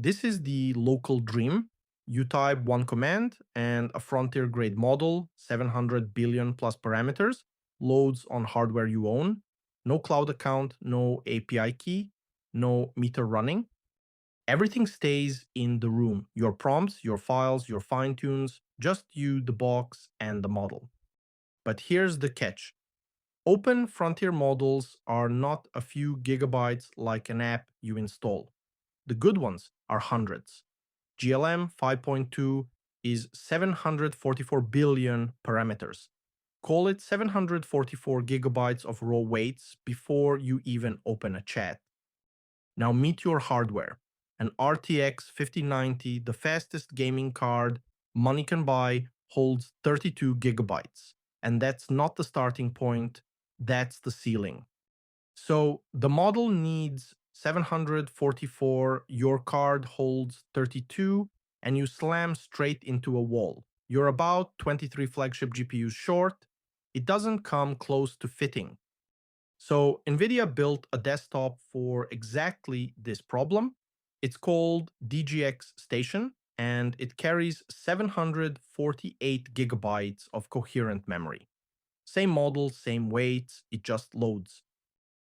This is the local dream. You type one command and a frontier grade model, 700 billion plus parameters, loads on hardware you own. No cloud account, no API key, no meter running. Everything stays in the room. Your prompts, your files, your fine tunes, just you, the box, and the model. But here's the catch. Open frontier models are not a few gigabytes like an app you install. The good ones are hundreds. GLM 5.2 is 744 billion parameters. Call it 744 gigabytes of raw weights before you even open a chat. Now meet your hardware. An RTX 5090, the fastest gaming card money can buy, holds 32 gigabytes. And that's not the starting point, that's the ceiling. So the model needs 744, your card holds 32, and you slam straight into a wall. You're about 23 flagship GPUs short. It doesn't come close to fitting. So NVIDIA built a desktop for exactly this problem. It's called DGX Station, and it carries 748 gigabytes of coherent memory. Same model, same weights, it just loads.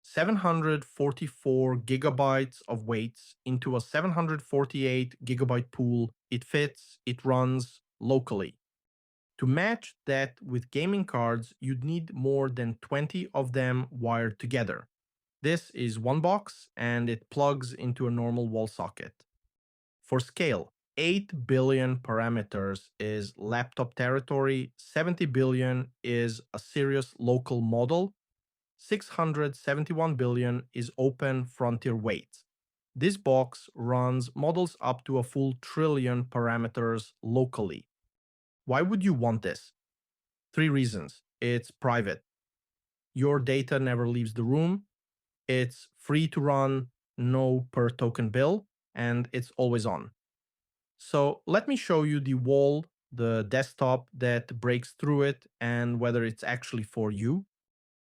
744 gigabytes of weights into a 748 gigabyte pool. It fits, it runs locally. To match that with gaming cards, you'd need more than 20 of them wired together. This is one box and it plugs into a normal wall socket. For scale, 8 billion parameters is laptop territory, 70 billion is a serious local model, 671 billion is open frontier weight. This box runs models up to a full trillion parameters locally. Why would you want this? Three reasons. It's private. Your data never leaves the room. It's free to run, no per token bill, and it's always on. So let me show you the wall, the desktop that breaks through it, and whether it's actually for you.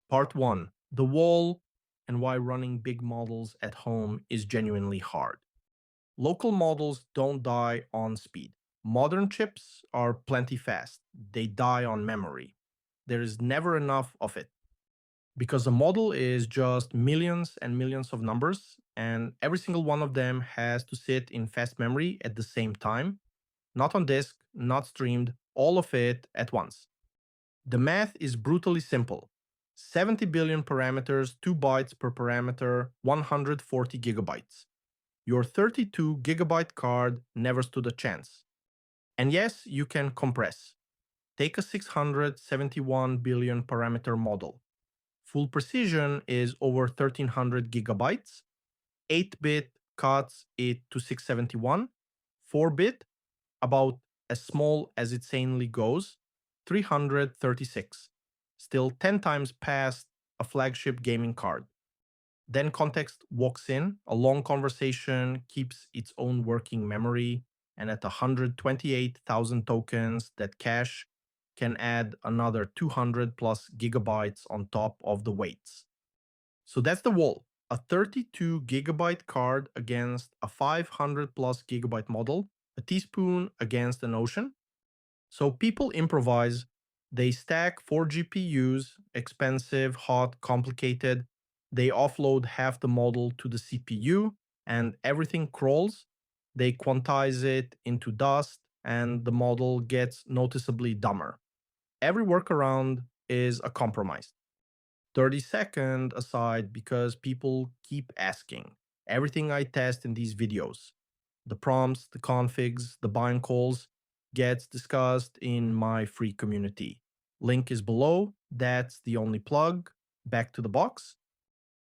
Part 1. The wall and why running big models at home is genuinely hard. Local models don't die on speed. Modern chips are plenty fast. They die on memory. There is never enough of it. Because a model is just millions and millions of numbers, and every single one of them has to sit in fast memory at the same time. Not on disk, not streamed, all of it at once. The math is brutally simple. 70 billion parameters, 2 bytes per parameter, 140 gigabytes. Your 32 gigabyte card never stood a chance. And yes, you can compress. Take a 671 billion parameter model. Full precision is over 1300 gigabytes. 8-bit cuts it to 671. 4-bit, about as small as it sanely goes, 336. Still 10 times past a flagship gaming card. Then context walks in, a long conversation keeps its own working memory, and at 128,000 tokens that cache can add another 200 plus gigabytes on top of the weights. So that's the wall. A 32 gigabyte card against a 500 plus gigabyte model, a teaspoon against an ocean. So people improvise. They stack 4 GPUs, expensive, hot, complicated. They offload half the model to the CPU and everything crawls. They quantize it into dust and the model gets noticeably dumber. Every workaround is a compromise. 30-second aside because people keep asking. Everything I test in these videos, the prompts, the configs, the bind calls, gets discussed in my free community. Link is below. That's the only plug. Back to the box.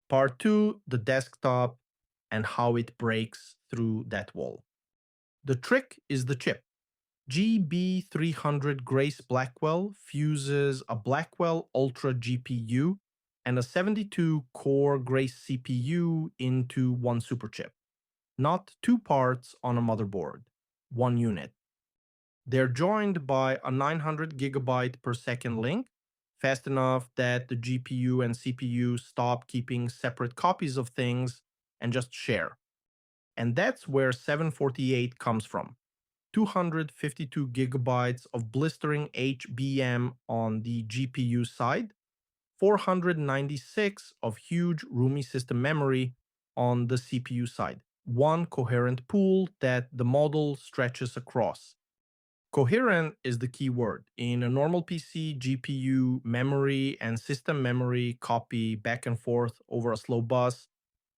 Part 2, the desktop and how it breaks through that wall. The trick is the chip. GB300 Grace Blackwell fuses a Blackwell Ultra GPU and a 72-core Grace CPU into one superchip. Not two parts on a motherboard, one unit. They're joined by a 900 gigabyte per second link, fast enough that the GPU and CPU stop keeping separate copies of things and just share. And that's where 748 comes from. 252 gigabytes of blistering HBM on the GPU side, 496 of huge roomy system memory on the CPU side. One coherent pool that the model stretches across. Coherent is the key word. In a normal PC, GPU, memory, and system memory copy back and forth over a slow bus.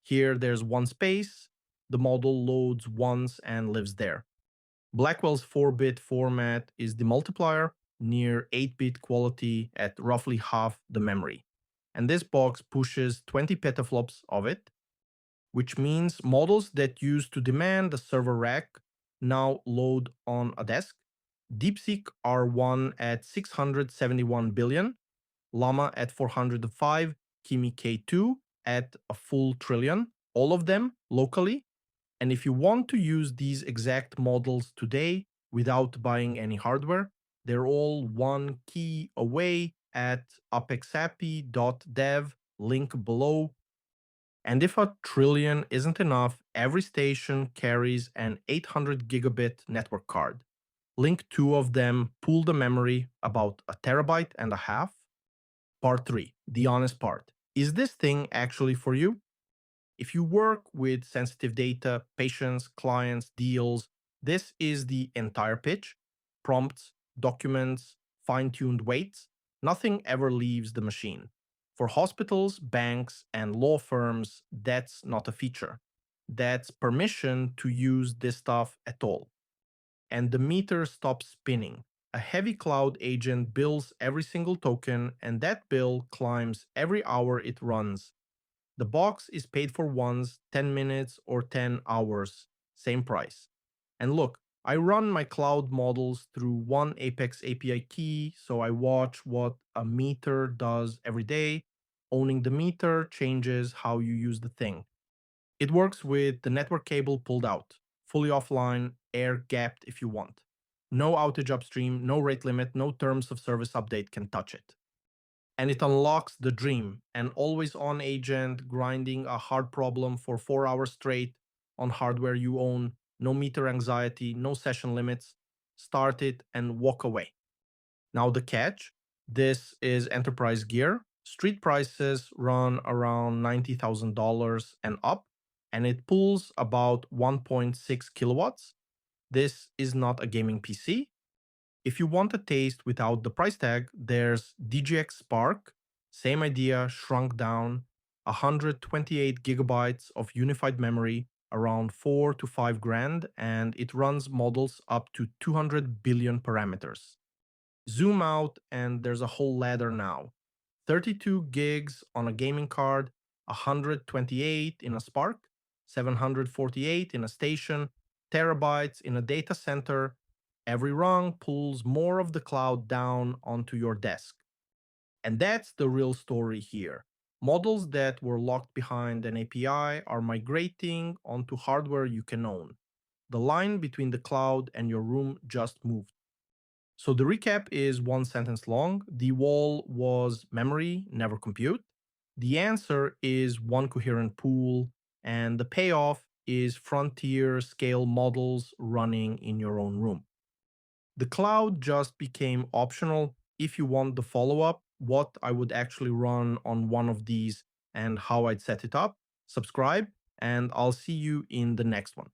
Here, there's one space. The model loads once and lives there. Blackwell's 4-bit format is the multiplier, near 8-bit quality at roughly half the memory. And this box pushes 20 petaflops of it, which means models that used to demand a server rack now load on a desk. DeepSeek R1 at 671 billion, Llama at 405, Kimi K2 at a full trillion, all of them locally. And if you want to use these exact models today without buying any hardware, they're all one key away at apexapi.dev, link below. And if a trillion isn't enough, every station carries an 800 gigabit network card. Link 2 of them pool the memory about 1.5 terabytes. Part 3, the honest part. Is this thing actually for you? If you work with sensitive data, patients, clients, deals, this is the entire pitch. Prompts, documents, fine-tuned weights. Nothing ever leaves the machine. For hospitals, banks, and law firms, that's not a feature. That's permission to use this stuff at all. And the meter stops spinning. A heavy cloud agent bills every single token, and that bill climbs every hour it runs. The box is paid for once, 10 minutes or 10 hours, same price. And look, I run my cloud models through one Apex API key, so I watch what a meter does every day. Owning the meter changes how you use the thing. It works with the network cable pulled out, fully offline, air gapped if you want. No outage upstream, no rate limit, no terms of service update can touch it. And it unlocks the dream, an always-on agent grinding a hard problem for 4 hours straight on hardware you own, no meter anxiety, no session limits. Start it and walk away. Now the catch, this is enterprise gear. Street prices run around $90,000 and up, and it pulls about 1.6 kilowatts. This is not a gaming PC. If you want a taste without the price tag, there's DGX Spark, same idea, shrunk down, 128 gigabytes of unified memory, around 4 to 5 grand, and it runs models up to 200 billion parameters. Zoom out, and there's a whole ladder now. 32 gigs on a gaming card, 128 in a Spark, 748 in a station, terabytes in a data center. Every rung pulls more of the cloud down onto your desk. And that's the real story here. Models that were locked behind an API are migrating onto hardware you can own. The line between the cloud and your room just moved. So the recap is one sentence long. The wall was memory, never compute. The answer is one coherent pool, and the payoff is frontier scale models running in your own room. The cloud just became optional. If you want the follow-up, what I would actually run on one of these and how I'd set it up, subscribe, and I'll see you in the next one.